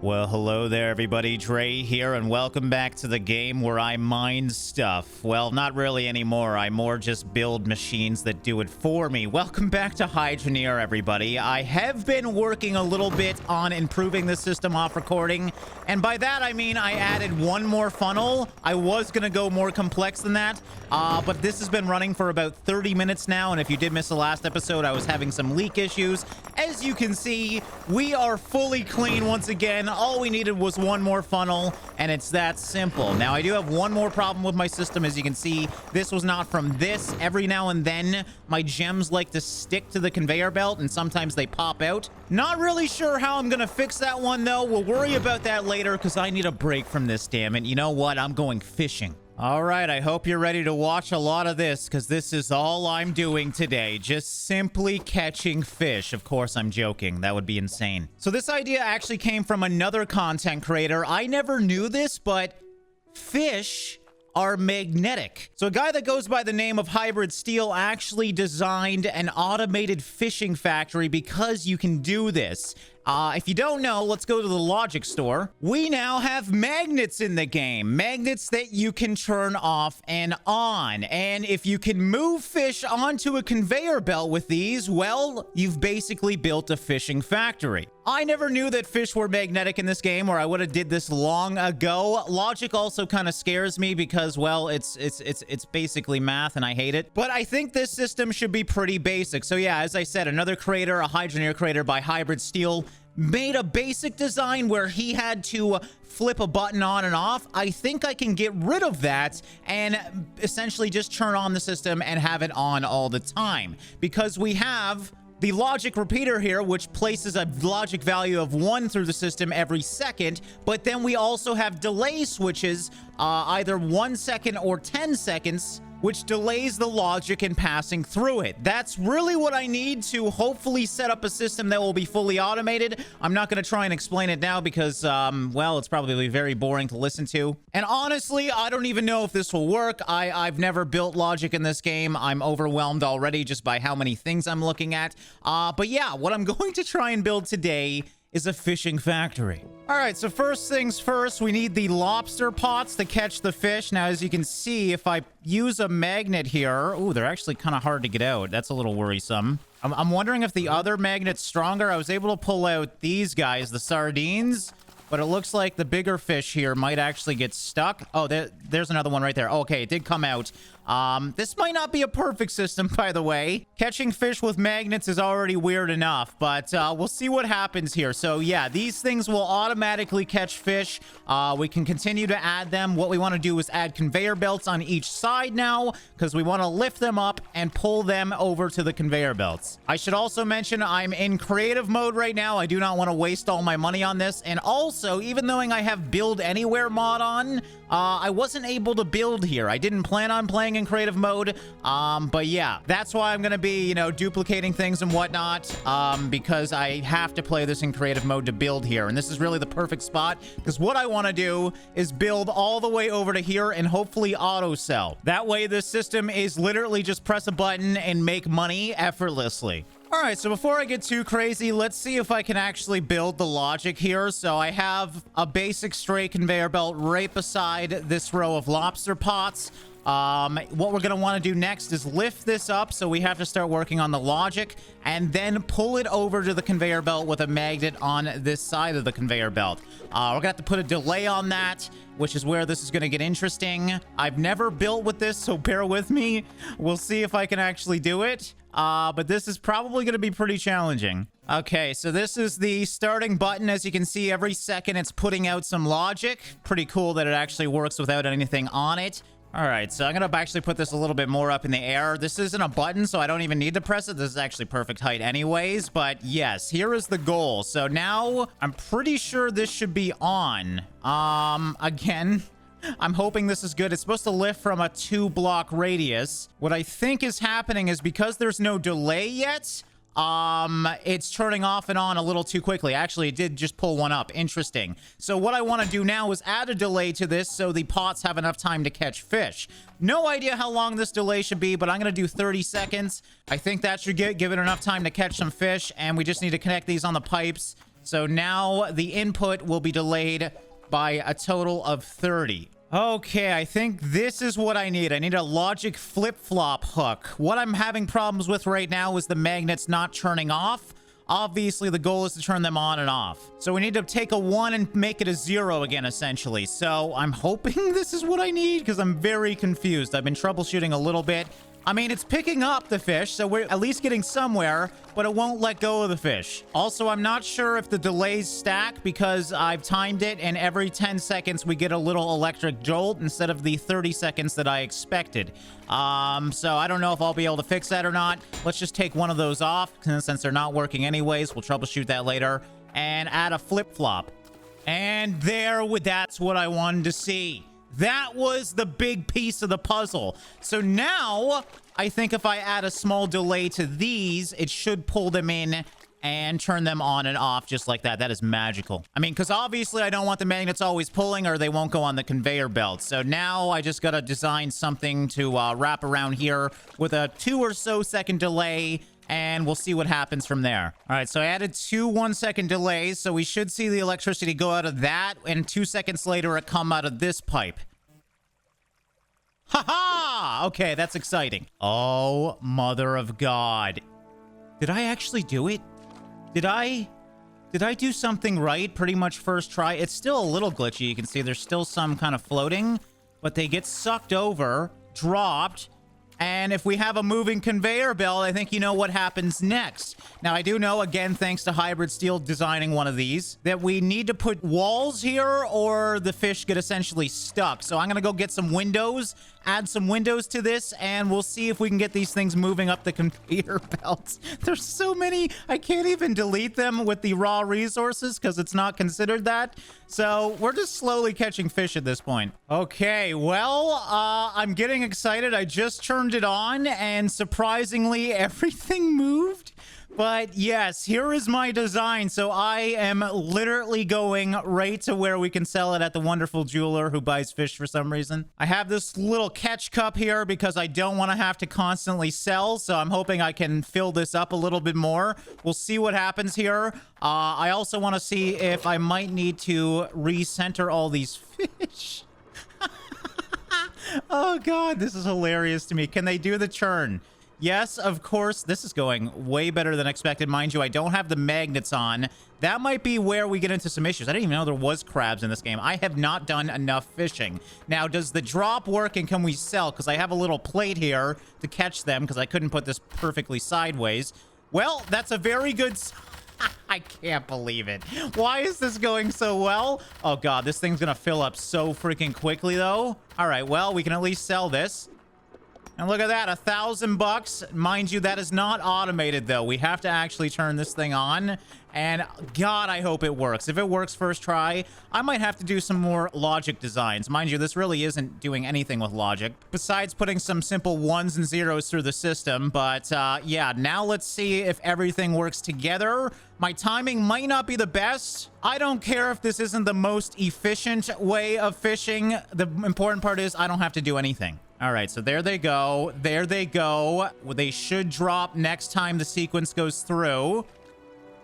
Well, hello there, everybody. Drae here, and welcome back to the game where I mine stuff. Well, not really anymore. I more just build machines that do it for me. Welcome back to Hydroneer, everybody. I have been working a little bit on improving the system off recording, and by that I mean I added one more funnel. I was going to go more complex than that, but this has been running for about 30 minutes now, and if you did miss the last episode, I was having some leak issues. As you can see, we are fully clean once again. All we needed was one more funnel, and it's that simple. Now, I do have one more problem with my system. As you can see, this was not from this. Every now and then, my gems like to stick to the conveyor belt, and sometimes they pop out. Not really sure how I'm gonna fix that one, though. We'll worry about that later, because I need a break from this, damn it. You know what? I'm going fishing. All right, I hope you're ready to watch a lot of this, because this is all I'm doing today. Just simply catching fish. Of course, I'm joking. That would be insane. So this idea actually came from another content creator. I never knew this, but fish are magnetic. So a guy that goes by the name of Hydroneer actually designed an automated fishing factory because you can do this. If you don't know, let's go to the logic store. We now have magnets in the game. Magnets that you can turn off and on. And if you can move fish onto a conveyor belt with these, well, you've basically built a fishing factory. I never knew that fish were magnetic in this game, or I would have did this long ago. Logic also kind of scares me because, well, it's basically math and I hate it. But I think this system should be pretty basic. So yeah, as I said, another creator, a Hydroneer creator by Hydroneer, made a basic design where he had to flip a button on and off. I think I can get rid of that and essentially just turn on the system and have it on all the time, because we have the logic repeater here, which places a logic value of 1 through the system every second. But then we also have delay switches, either 1 second or 10 seconds, which delays the logic in passing through it. That's really what I need to hopefully set up a system that will be fully automated. I'm not going to try and explain it now because, well, it's probably very boring to listen to. And honestly, I don't even know if this will work. I've never built logic in this game. I'm overwhelmed already just by how many things I'm looking at. But yeah, what I'm going to try and build today is a fishing factory. All right, so first things first, we need the lobster pots to catch the fish. Now, as you can see, if I use a magnet here, ooh, they're actually kind of hard to get out. That's a little worrisome. I'm wondering if the other magnet's stronger. I was able to pull out these guys, the sardines, but it looks like the bigger fish here might actually get stuck. Oh, there's another one right there. Okay, it did come out. This might not be a perfect system, by the way. Catching fish with magnets is already weird enough, but we'll see what happens here. So yeah, these things will automatically catch fish. We can continue to add them. What we want to do is add conveyor belts on each side now, because we want to lift them up and pull them over to the conveyor belts. I should also mention I'm in creative mode right now. I do not want to waste all my money on this. And also, even though I have build anywhere mod on, I wasn't able to build here. I didn't plan on playing in creative mode, but yeah, that's why I'm gonna be, you know, duplicating things and whatnot, because I have to play this in creative mode to build here. And this is really the perfect spot, because what I want to do is build all the way over to here and hopefully auto sell. That way this system is literally just press a button and make money effortlessly. All right, so before I get too crazy, let's see if I can actually build the logic here. So I have a basic straight conveyor belt right beside this row of lobster pots. What we're going to want to do next is lift this up, so we have to start working on the logic, and then pull it over to the conveyor belt with a magnet on this side of the conveyor belt. We're going to have to put a delay on that, which is where this is going to get interesting. I've never built with this, so bear with me. We'll see if I can actually do it. But this is probably going to be pretty challenging. Okay, so this is the starting button. As you can see, every second it's putting out some logic. Pretty cool that it actually works without anything on it. All right, so I'm going to actually put this a little bit more up in the air. This isn't a button, so I don't even need to press it. This is actually perfect height anyways. But yes, here is the goal. So now I'm pretty sure this should be on. Again, I'm hoping this is good. It's supposed to lift from a 2-block radius. What I think is happening is because there's no delay yet, it's turning off and on a little too quickly. Actually, it did just pull one up. Interesting. So what I want to do now is add a delay to this so the pots have enough time to catch fish. No idea how long this delay should be, but I'm going to do 30 seconds. I think that should give it enough time to catch some fish, and we just need to connect these on the pipes So now the input will be delayed by a total of 30. Okay, I think this is what I need. I need a logic flip-flop hook. What I'm having problems with right now is the magnets not turning off. Obviously, the goal is to turn them on and off. So we need to take a 1 and make it a 0 again, essentially. So I'm hoping this is what I need because I'm very confused. I've been troubleshooting a little bit. I mean, it's picking up the fish, so we're at least getting somewhere, but it won't let go of the fish. Also, I'm not sure if the delays stack because I've timed it, and every 10 seconds we get a little electric jolt instead of the 30 seconds that I expected. So I don't know if I'll be able to fix that or not. Let's just take one of those off, since they're not working anyways. We'll troubleshoot that later, and add a flip-flop. And that's what I wanted to see. That was the big piece of the puzzle. So now, I think if I add a small delay to these, it should pull them in and turn them on and off just like that. That is magical. I mean, because obviously I don't want the magnets always pulling or they won't go on the conveyor belt. So now I just got to design something to wrap around here with a 2 or so second delay, and we'll see what happens from there. All right, so I added 2 1-second delays, so we should see the electricity go out of that, and 2 seconds later it come out of this pipe. Ha-ha! Okay, that's exciting. Oh, mother of God. Did I actually do it? Did I do something right pretty much first try? It's still a little glitchy. You can see there's still some kind of floating, but they get sucked over, dropped, and if we have a moving conveyor belt, I think you know what happens next. Now, I do know, again, thanks to Hybrid Steel designing one of these, that we need to put walls here or the fish get essentially stuck. So I'm going to go get some windows, add some windows to this, and we'll see if we can get these things moving up the conveyor belts. There's so many, I can't even delete them with the raw resources because it's not considered that. So we're just slowly catching fish at this point. Okay, well, I'm getting excited. I just turned it on, and surprisingly, everything moved. But yes, here is my design. So I am literally going right to where we can sell it at the wonderful jeweler who buys fish for some reason. I have this little catch cup here because I don't want to have to constantly sell. So I'm hoping I can fill this up a little bit more. We'll see what happens here. I also want to see if I might need to recenter all these fish. Oh, God, this is hilarious to me. Can they do the churn? Yes, of course. This is going way better than expected. Mind you, I don't have the magnets on. That might be where we get into some issues. I didn't even know there was crabs in this game. I have not done enough fishing. Now, does the drop work and can we sell? Because I have a little plate here to catch them because I couldn't put this perfectly sideways. Well, that's a very good... I can't believe it. Why is this going so well? Oh, God, this thing's going to fill up so freaking quickly, though. All right, well, we can at least sell this. And look at that, $1,000. Mind you, that is not automated, though. We have to actually turn this thing on. And God, I hope it works. If it works first try, I might have to do some more logic designs. Mind you, this really isn't doing anything with logic, besides putting some simple 1s and 0s through the system. But yeah, now let's see if everything works together. My timing might not be the best. I don't care if this isn't the most efficient way of fishing. The important part is I don't have to do anything. All right, so there they go. There they go. Well, they should drop next time the sequence goes through.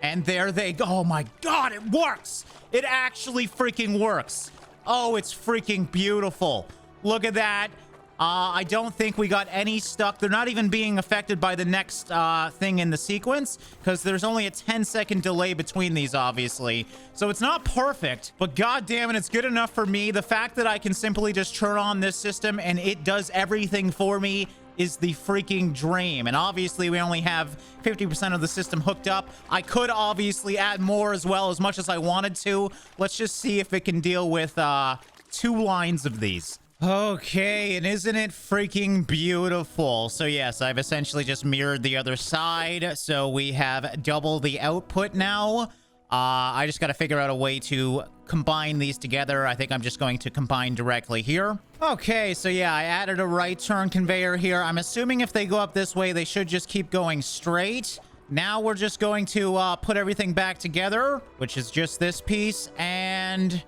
And there they go. Oh my God, it works. It actually freaking works. Oh, it's freaking beautiful. Look at that. I don't think we got any stuck. They're not even being affected by the next thing in the sequence because there's only a 10-second delay between these, obviously. So it's not perfect, but God damn it, it's good enough for me. The fact that I can simply just turn on this system and it does everything for me is the freaking dream. And obviously we only have 50% of the system hooked up. I could obviously add more as well, as much as I wanted to. Let's just see if it can deal with 2 lines of these. Okay, and isn't it freaking beautiful? So yes, I've essentially just mirrored the other side. So we have double the output now. I just got to figure out a way to combine these together. I think I'm just going to combine directly here. Okay, so yeah, I added a right turn conveyor here. I'm assuming if they go up this way, they should just keep going straight. Now we're just going to put everything back together, which is just this piece. And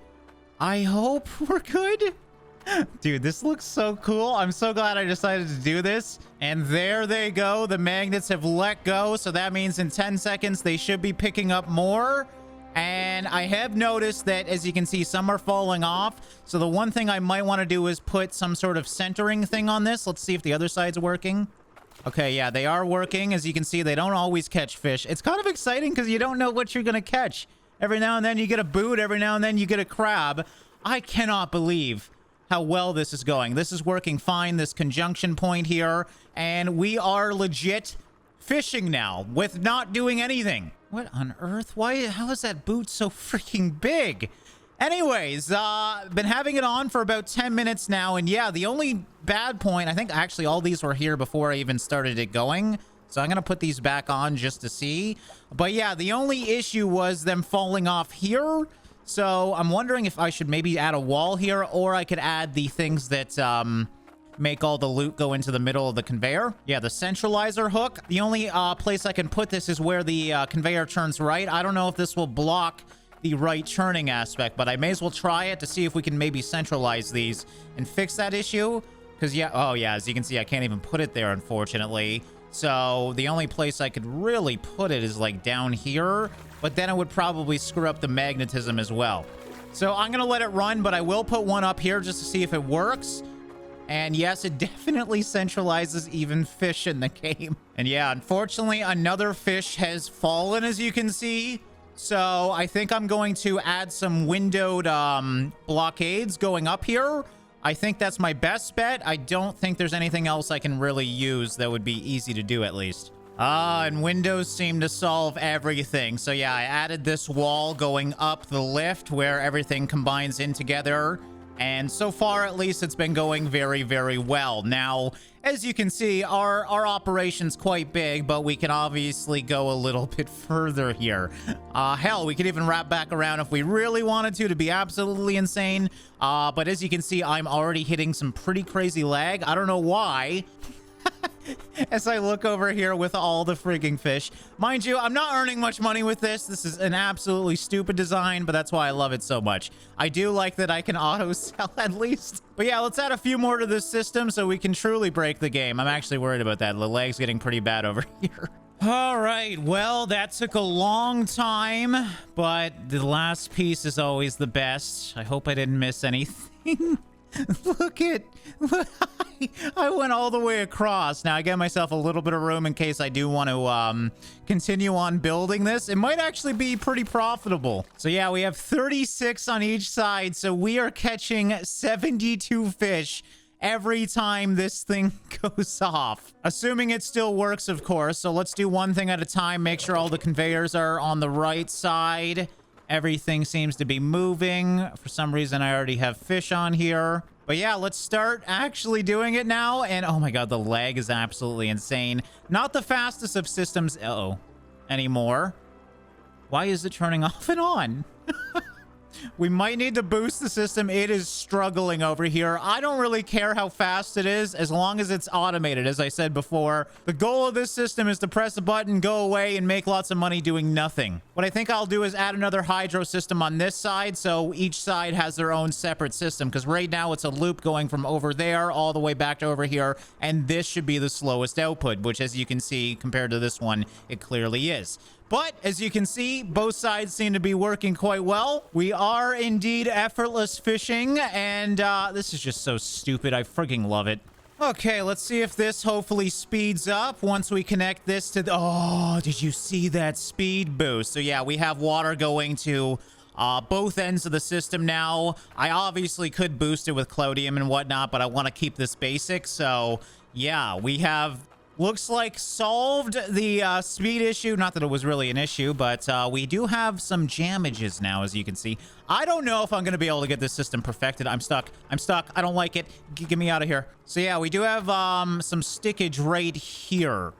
I hope we're good. Dude, this looks so cool. I'm so glad I decided to do this. And there they go. The magnets have let go. So that means in 10 seconds, they should be picking up more. And I have noticed that, as you can see, some are falling off. So the one thing I might want to do is put some sort of centering thing on this. Let's see if the other side's working. Okay, yeah, they are working. As you can see, they don't always catch fish. It's kind of exciting because you don't know what you're going to catch. Every now and then you get a boot. Every now and then you get a crab. I cannot believe how well this is going. This is working fine, this conjunction point here. And we are legit fishing now with not doing anything. What on earth? How is that boot so freaking big? Anyways, been having it on for about 10 minutes now. And yeah, the only bad point, I think actually all these were here before I even started it going. So I'm going to put these back on just to see. But yeah, the only issue was them falling off here. So I'm wondering if I should maybe add a wall here, or I could add the things that, make all the loot go into the middle of the conveyor. Yeah, the centralizer hook. The only place I can put this is where the conveyor turns right. I don't know if this will block the right turning aspect, but I may as well try it to see if we can maybe centralize these and fix that issue. Because, yeah, oh, yeah, as you can see, I can't even put it there, unfortunately. So the only place I could really put it is, like, down here. But then it would probably screw up the magnetism as well. So I'm going to let it run, but I will put one up here just to see if it works. And yes, it definitely centralizes even fish in the game. And yeah, unfortunately, another fish has fallen, as you can see. So I think I'm going to add some windowed blockades going up here. I think that's my best bet. I don't think there's anything else I can really use that would be easy to do, at least. And windows seem to solve everything. So yeah, I added this wall going up the lift where everything combines in together. And so far, at least, it's been going very, very well. Now, as you can see, our operation's quite big, but we can obviously go a little bit further here. Hell, we could even wrap back around if we really wanted to be absolutely insane. But as you can see, I'm already hitting some pretty crazy lag. I don't know why. As I look over here with all the freaking fish. Mind you, I'm not earning much money with this. This is an absolutely stupid design, but that's why I love it so much. I do like that I can auto sell at least. But yeah, let's add a few more to this system so we can truly break the game. I'm actually worried about that. The lag's getting pretty bad over here. All right, well, that took a long time, but the last piece is always the best. I hope I didn't miss anything. Look, I went all the way across. Now I get myself a little bit of room in case I do want to continue on building this. It might actually be pretty profitable. So yeah, we have 36 on each side. So we are catching 72 fish every time this thing goes off. Assuming it still works, of course. So let's do one thing at a time. Make sure all the conveyors are on the right side. Everything seems to be moving. For some reason, I already have fish on here. But yeah, let's start actually doing it now. And oh my god, the lag is absolutely insane. Not the fastest of systems anymore. Why is it turning off and on? We might need to boost the system. It is struggling over here. I don't really care how fast it is as long as it's automated, as I said before. The goal of this system is to press a button, go away, and make lots of money doing nothing. What I think I'll do is add another hydro system on this side, so each side has their own separate system, because right now it's a loop going from over there all the way back to over here, and this should be the slowest output, which, as you can see, compared to this one, it clearly is. But, as you can see, both sides seem to be working quite well. We are indeed effortless fishing, and this is just so stupid. I freaking love it. Okay, let's see if this hopefully speeds up once we connect this to the... Oh, did you see that speed boost? So yeah, we have water going to both ends of the system now. I obviously could boost it with Cloudium and whatnot, but I want to keep this basic. So yeah, we have... Looks like solved the speed issue. Not that it was really an issue, but we do have some jamages now, as you can see. I don't know if I'm going to be able to get this system perfected. I'm stuck. I'm stuck. I don't like it. Get me out of here. So yeah, we do have some stickage right here.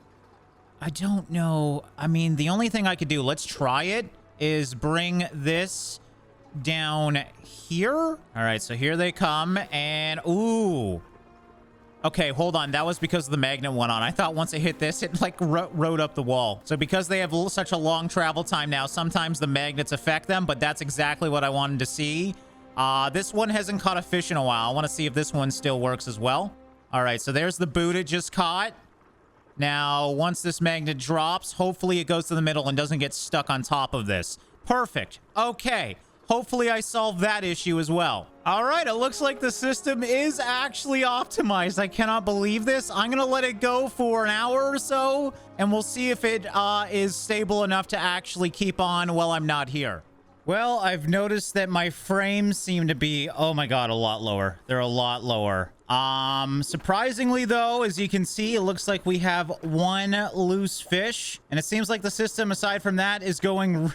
I don't know. I mean, the only thing I could do, let's try it, is bring this down here. All right, so here they come, and ooh. Okay, hold on. That was because the magnet went on. I thought once it hit this, it like rode up the wall. So because they have such a long travel time now, sometimes the magnets affect them, but that's exactly what I wanted to see. This one hasn't caught a fish in a while. I want to see if this one still works as well. All right, so there's the boot it just caught. Now, once this magnet drops, hopefully it goes to the middle and doesn't get stuck on top of this. Perfect. Okay. Hopefully I solved that issue as well. All right, it looks like the system is actually optimized. I cannot believe this. I'm going to let it go for an hour or so, and we'll see if it is stable enough to actually keep on while I'm not here. Well, I've noticed that my frames seem to be, oh my god, a lot lower. They're a lot lower. Surprisingly though, as you can see, it looks like we have one loose fish, and it seems like the system, aside from that, is going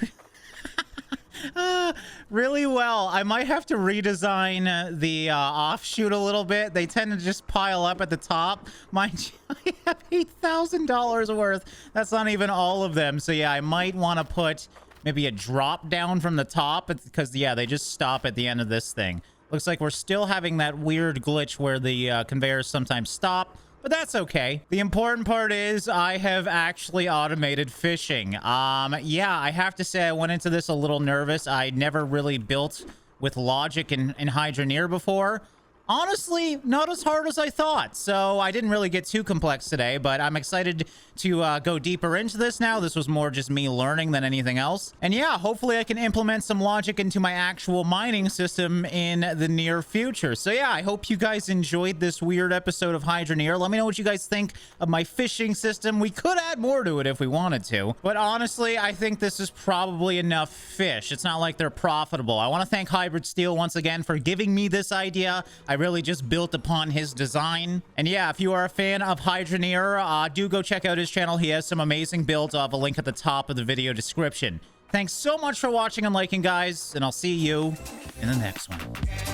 really well. I might have to redesign the offshoot a little bit. They tend to just pile up at the top. Mind you, I have $8,000 worth. That's not even all of them. So yeah, I might want to put maybe a drop down from the top, because yeah, they just stop at the end of this thing. Looks like we're still having that weird glitch where the conveyors sometimes stop, but that's okay. The important part is I have actually automated fishing. Yeah, I have to say I went into this a little nervous. I never really built with logic in Hydroneer before. Honestly, not as hard as I thought. So I didn't really get too complex today, but I'm excited to go deeper into this now. This was more just me learning than anything else. And yeah, hopefully I can implement some logic into my actual mining system in the near future. So yeah, I hope you guys enjoyed this weird episode of Hydroneer. Let me know what you guys think of my fishing system. We could add more to it if we wanted to, but honestly, I think this is probably enough fish. It's not like they're profitable. I want to thank Hybrid Steel once again for giving me this idea. I really just built upon his design. And yeah, if you are a fan of Hydroneer, do go check out his channel. He has some amazing builds. I'll have a link at the top of the video description. Thanks so much for watching and liking, guys, and I'll see you in the next one.